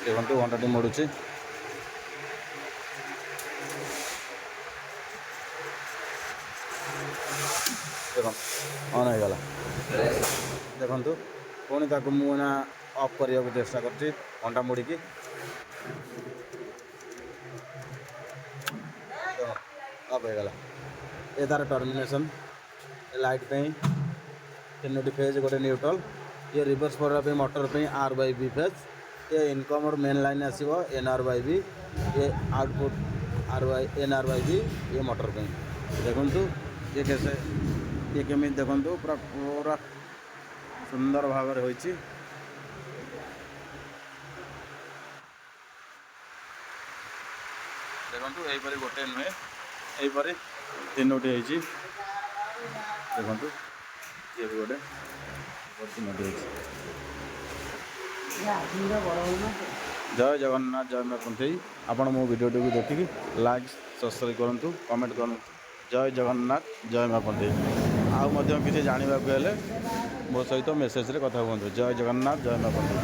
देखो घंटाटी मोड़ुची देख ऑन हो गला देखु पुणी ताको मुना ऑफ करने को चेष्टा करछि घंटा मोड़ी की ऑफ हो गला ये तार टर्मिनेशन लाइट पे तीनोटी फेज गोटे न्यूट्रल ये रिवर्स पड़ा मोटर पे R/B फेज ये इनकम और मेन लाइन आसो NR/B ये आउटपुट NR/B ये मोटर पे देखु ये कैसे ये केमी देखु पूरा पूरा सुंदर भाव होइछि देखु यहीपरि गोटे नुहे यहीपरि तीनोटी होइछि देखु ये भी गोटे तीनोटी होइछि जय जगन्नाथ जय मां कुंथई आपण मो वीडियो को देखिकी लाइक सब्सक्राइब करंतु कमेंट करंतु जय जगन्नाथ जय मां कुंथई आउ किसी जानवाक हेले मो सहित मेसेज रे कथा हुअन्तु जय जगन्नाथ जय मां कुंथई।